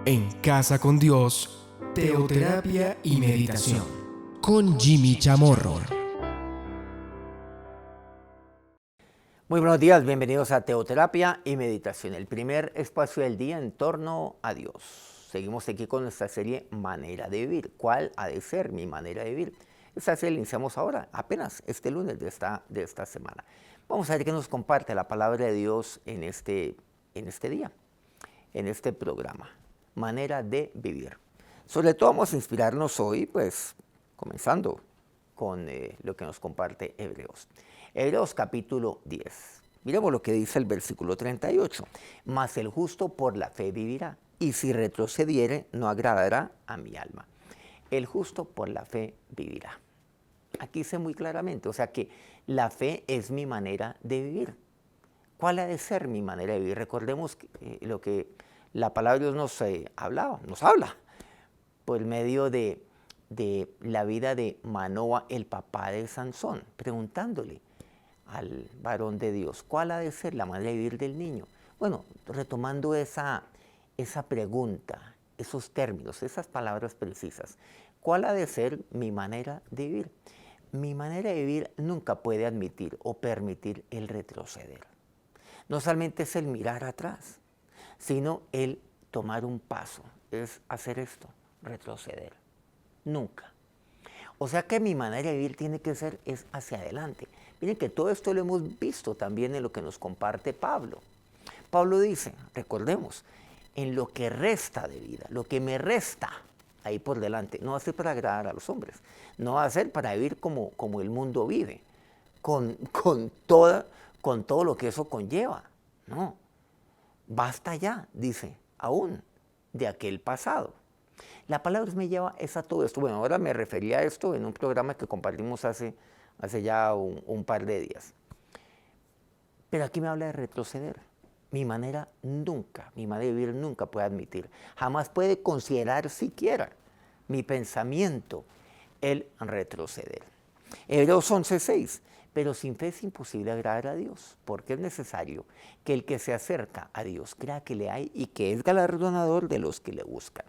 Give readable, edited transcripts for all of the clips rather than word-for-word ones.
En Casa con Dios, teoterapia y meditación, con Jimmy Chamorro. Muy buenos días, bienvenidos a Teoterapia y Meditación, el primer espacio del día en torno a Dios. Seguimos aquí con nuestra serie Manera de Vivir. ¿Cuál ha de ser mi manera de vivir? Esta serie la iniciamos ahora, apenas este lunes de esta semana. Vamos a ver qué nos comparte la palabra de Dios en este día, en este programa. Manera de vivir. Sobre todo vamos a inspirarnos hoy, pues, comenzando con lo que nos comparte Hebreos. Hebreos capítulo 10. Miremos lo que dice el versículo 38. Mas el justo por la fe vivirá, y si retrocediere no agradará a mi alma. El justo por la fe vivirá. Aquí dice muy claramente, o sea que la fe es mi manera de vivir. ¿Cuál ha de ser mi manera de vivir? Recordemos lo que la palabra de Dios nos habla por medio de la vida de Manoa, el papá de Sansón, preguntándole al varón de Dios, ¿cuál ha de ser la manera de vivir del niño? Bueno, retomando esa pregunta, esos términos, esas palabras precisas, ¿cuál ha de ser mi manera de vivir? Mi manera de vivir nunca puede admitir o permitir el retroceder. No solamente es el mirar atrás, sino el tomar un paso, es hacer esto, retroceder. Nunca. O sea que mi manera de vivir tiene que ser es hacia adelante. Miren que todo esto lo hemos visto también en lo que nos comparte Pablo. Pablo dice, recordemos, en lo que resta de vida, lo que me resta ahí por delante, no va a ser para agradar a los hombres, no va a ser para vivir como el mundo vive, con todo lo que eso conlleva. No, basta ya, dice, aún de aquel pasado. La palabra me lleva a todo esto. Bueno, ahora me refería a esto en un programa que compartimos hace ya un par de días. Pero aquí me habla de retroceder. Mi manera de vivir nunca puede admitir, jamás puede considerar siquiera mi pensamiento el retroceder. Hebreos 11:6. Pero sin fe es imposible agradar a Dios, porque es necesario que el que se acerca a Dios crea que le hay y que es galardonador de los que le buscan.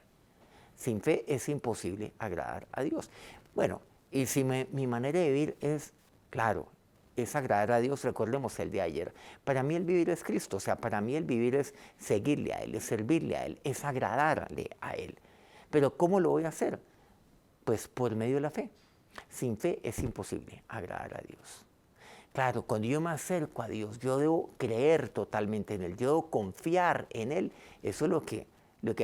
Sin fe es imposible agradar a Dios. Bueno, y si mi manera de vivir es, claro, es agradar a Dios, recordemos el de ayer. Para mí el vivir es Cristo, o sea, para mí el vivir es seguirle a Él, es servirle a Él, es agradarle a Él. Pero ¿cómo lo voy a hacer? Pues por medio de la fe. Sin fe es imposible agradar a Dios. Claro, cuando yo me acerco a Dios, yo debo creer totalmente en Él, yo debo confiar en Él. Eso es lo que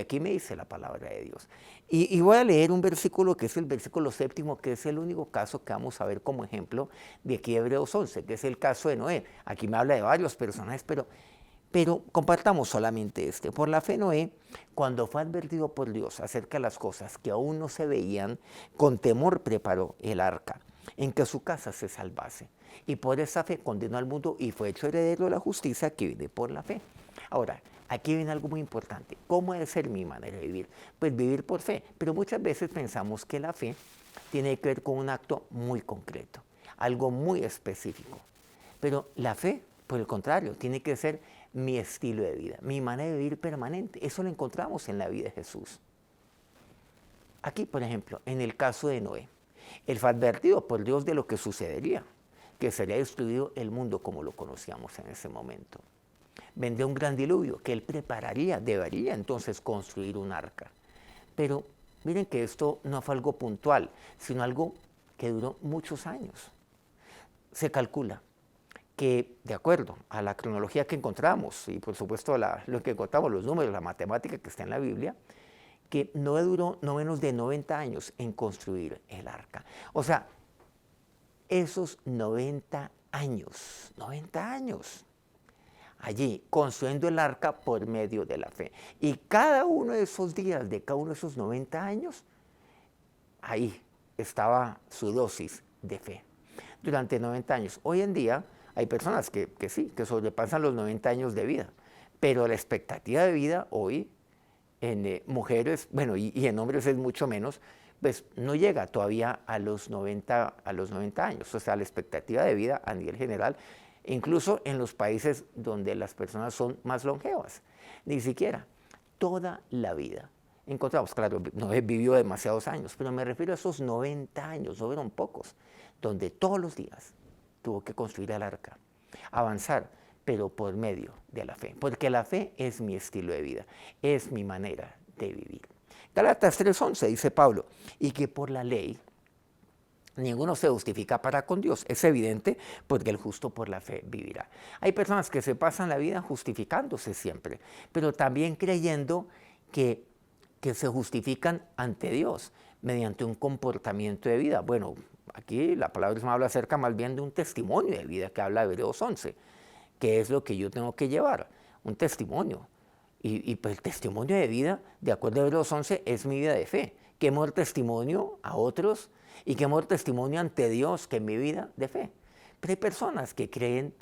aquí me dice la palabra de Dios. Y voy a leer un versículo que es el versículo 7, que es el único caso que vamos a ver como ejemplo de aquí Hebreos 11, que es el caso de Noé. Aquí me habla de varios personajes, pero compartamos solamente este. Por la fe Noé, cuando fue advertido por Dios acerca de las cosas que aún no se veían, con temor preparó el arca, en que su casa se salvase. Y por esa fe condenó al mundo y fue hecho heredero de la justicia que vive por la fe. Ahora, aquí viene algo muy importante. ¿Cómo debe ser mi manera de vivir? Pues vivir por fe. Pero muchas veces pensamos que la fe tiene que ver con un acto muy concreto, algo muy específico. Pero la fe, por el contrario, tiene que ser mi estilo de vida, mi manera de vivir permanente. Eso lo encontramos en la vida de Jesús. Aquí, por ejemplo, en el caso de Noé, él fue advertido por Dios de lo que sucedería, que sería destruido el mundo como lo conocíamos en ese momento. Vendría un gran diluvio que él debería entonces construir un arca. Pero miren que esto no fue algo puntual, sino algo que duró muchos años. Se calcula que, de acuerdo a la cronología que encontramos, y por supuesto lo que encontramos, los números, la matemática que está en la Biblia, que Noé duró no menos de 90 años en construir el arca. O sea, esos 90 años, allí construyendo el arca por medio de la fe. Y cada uno de esos días, de cada uno de esos 90 años, ahí estaba su dosis de fe. Durante 90 años. Hoy en día hay personas que sí, que sobrepasan los 90 años de vida, pero la expectativa de vida hoy en mujeres, bueno, y en hombres es mucho menos, pues no llega todavía a los 90 años. O sea, la expectativa de vida a nivel general, incluso en los países donde las personas son más longevas, ni siquiera. Toda la vida encontramos. Claro, Noé vivió demasiados años, pero me refiero a esos 90 años, no fueron pocos, donde todos los días tuvo que construir el arca, avanzar, pero por medio de la fe, porque la fe es mi estilo de vida, es mi manera de vivir. Gálatas 3:11 dice Pablo, y que por la ley ninguno se justifica para con Dios. Es evidente porque el justo por la fe vivirá. Hay personas que se pasan la vida justificándose siempre, pero también creyendo que se justifican ante Dios mediante un comportamiento de vida. Bueno, aquí la palabra me habla acerca más bien de un testimonio de vida que habla de Hebreos 11, que es lo que yo tengo que llevar, un testimonio. Y pues el testimonio de vida, de acuerdo a Hebreos 11, es mi vida de fe. Que hemos testimonio a otros y que hemos testimonio ante Dios, que es mi vida de fe. Pero hay personas que creen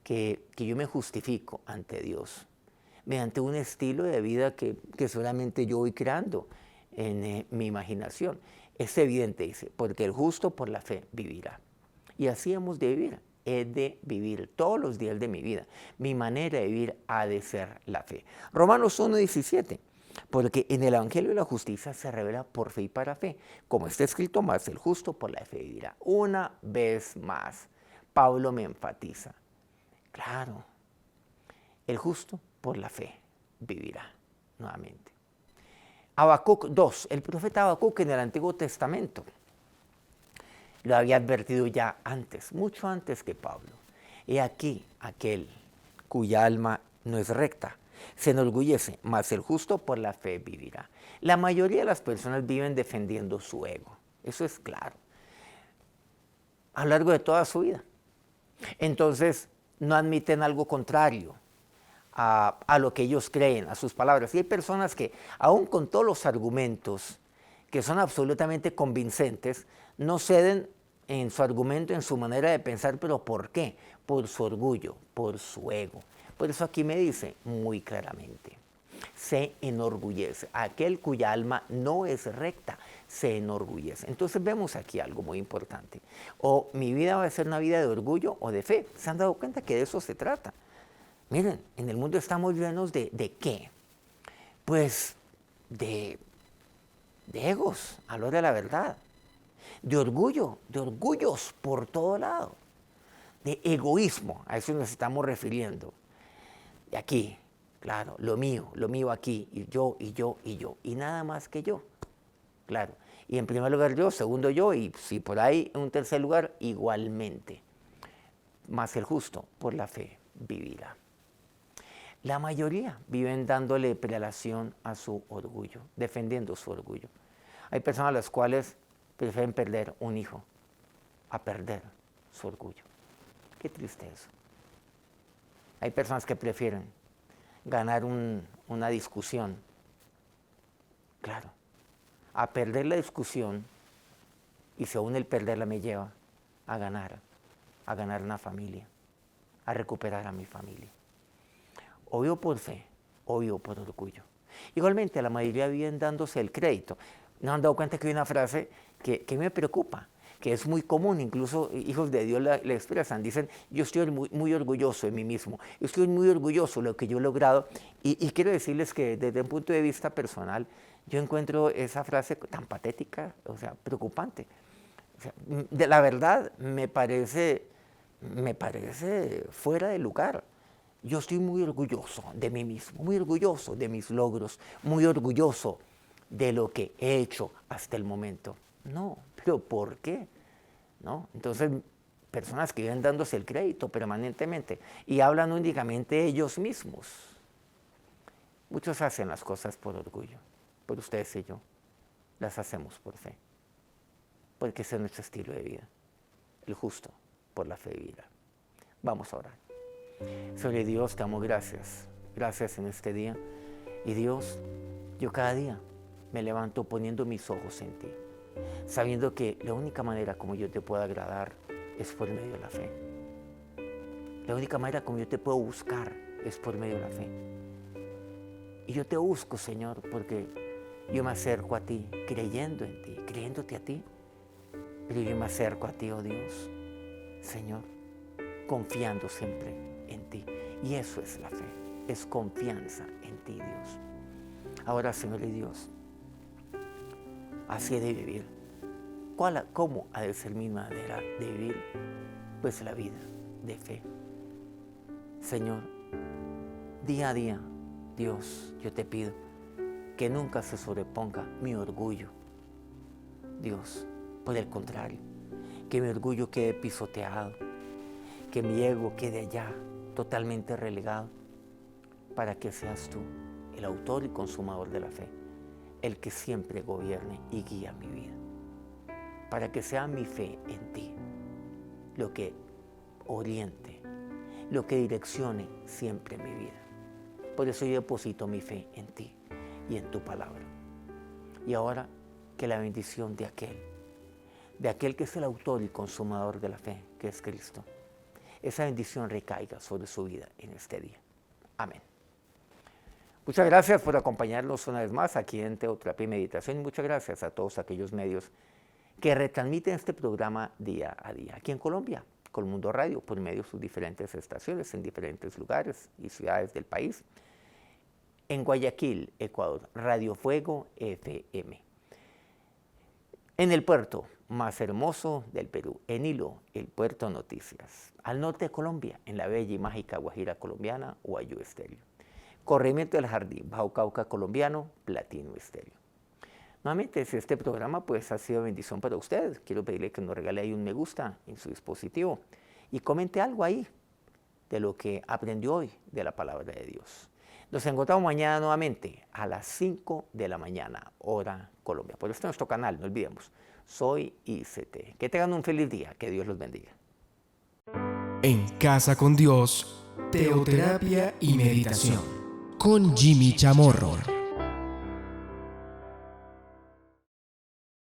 que yo me justifico ante Dios mediante un estilo de vida que solamente yo voy creando en mi imaginación. Es evidente, dice, porque el justo por la fe vivirá. Y así hemos de vivir. He de vivir todos los días de mi vida. Mi manera de vivir ha de ser la fe. Romanos 1:17. Porque en el Evangelio de la justicia se revela por fe y para fe. Como está escrito más, el justo por la fe vivirá. Una vez más, Pablo me enfatiza. Claro, el justo por la fe vivirá nuevamente. Habacuc 2, el profeta Habacuc en el Antiguo Testamento lo había advertido ya antes, mucho antes que Pablo. He aquí aquel cuya alma no es recta, se enorgullece, mas el justo por la fe vivirá. La mayoría de las personas viven defendiendo su ego, eso es claro, a lo largo de toda su vida. Entonces no admiten algo contrario a lo que ellos creen, a sus palabras. Y hay personas que, aun con todos los argumentos que son absolutamente convincentes, no ceden en su argumento, en su manera de pensar. ¿Pero por qué? Por su orgullo, por su ego. Por eso aquí me dice muy claramente, se enorgullece. Aquel cuya alma no es recta, se enorgullece. Entonces vemos aquí algo muy importante. O mi vida va a ser una vida de orgullo o de fe. ¿Se han dado cuenta que de eso se trata? Miren, en el mundo estamos llenos ¿de qué? Pues de egos, a la hora de la verdad. De orgullo, de orgullos por todo lado. De egoísmo, a eso nos estamos refiriendo. De aquí, claro, lo mío aquí, y yo, y yo, y yo, y nada más que yo, claro. Y en primer lugar yo, segundo yo, y si por ahí en un tercer lugar, igualmente. Mas el justo por la fe vivirá. La mayoría viven dándole prelación a su orgullo, defendiendo su orgullo. Hay personas a las cuales prefieren perder un hijo a perder su orgullo. Qué triste eso. Hay personas que prefieren ganar una discusión, claro, a perder la discusión, y si aún el perderla me lleva a ganar una familia, a recuperar a mi familia. O vivo por fe, o vivo por orgullo. Igualmente, la mayoría viven dándose el crédito. ¿No han dado cuenta que hay una frase que me preocupa? Que es muy común, incluso hijos de Dios la expresan, dicen, yo estoy muy orgulloso de mí mismo, estoy muy orgulloso de lo que yo he logrado, y quiero decirles que desde un punto de vista personal, yo encuentro esa frase tan patética, o sea, preocupante. O sea, de la verdad, me parece fuera de lugar. Yo estoy muy orgulloso de mí mismo, muy orgulloso de mis logros, muy orgulloso de lo que he hecho hasta el momento. No, pero ¿por qué? ¿No? Entonces, personas que viven dándose el crédito permanentemente y hablan únicamente de ellos mismos. Muchos hacen las cosas por orgullo, pero ustedes y yo las hacemos por fe, porque ese es nuestro estilo de vida. El justo por la fe vivirá. Vamos a orar. Señor Dios, te damos gracias. Gracias en este día. Y Dios, yo cada día me levanto poniendo mis ojos en ti, sabiendo que la única manera como yo te puedo agradar es por medio de la fe. La única manera como yo te puedo buscar es por medio de la fe. Y yo te busco, Señor, porque yo me acerco a ti creyendo en ti, creyéndote a ti. Pero yo me acerco a ti, oh Dios, Señor, confiando siempre en ti. Y eso es la fe, es confianza en ti, Dios. Ahora, Señor y Dios, Así he de vivir. ¿Cómo ha de ser mi manera de vivir? Pues la vida de fe. Señor, día a día, Dios, yo te pido que nunca se sobreponga mi orgullo. Dios, por el contrario, que mi orgullo quede pisoteado, que mi ego quede allá totalmente relegado, para que seas tú el autor y consumador de la fe, el que siempre gobierne y guía mi vida, para que sea mi fe en ti lo que oriente, lo que direccione siempre mi vida. Por eso yo deposito mi fe en ti y en tu palabra. Y ahora que la bendición de aquel que es el autor y consumador de la fe, que es Cristo, esa bendición recaiga sobre su vida en este día. Amén. Muchas gracias por acompañarnos una vez más aquí en Teoterapia y Meditación, y muchas gracias a todos aquellos medios que retransmiten este programa día a día. Aquí en Colombia, Colmundo Radio, por medio de sus diferentes estaciones en diferentes lugares y ciudades del país. En Guayaquil, Ecuador, Radio Fuego FM. En el puerto más hermoso del Perú, en Hilo, el Puerto Noticias. Al norte de Colombia, en la bella y mágica Guajira colombiana, Guayú Estéreo. Corregimiento del Jardín, Bajo Cauca colombiano, Platino Estéreo. Nuevamente, si este programa pues ha sido bendición para ustedes, quiero pedirle que nos regale ahí un me gusta en su dispositivo y comente algo ahí de lo que aprendió hoy de la palabra de Dios. Nos encontramos mañana nuevamente a las 5 de la mañana, hora Colombia. Por este es nuestro canal, no olvidemos. Soy ICT. Que tengan un feliz día. Que Dios los bendiga. En Casa con Dios, Teoterapia y Meditación. Con Jimmy Chamorro.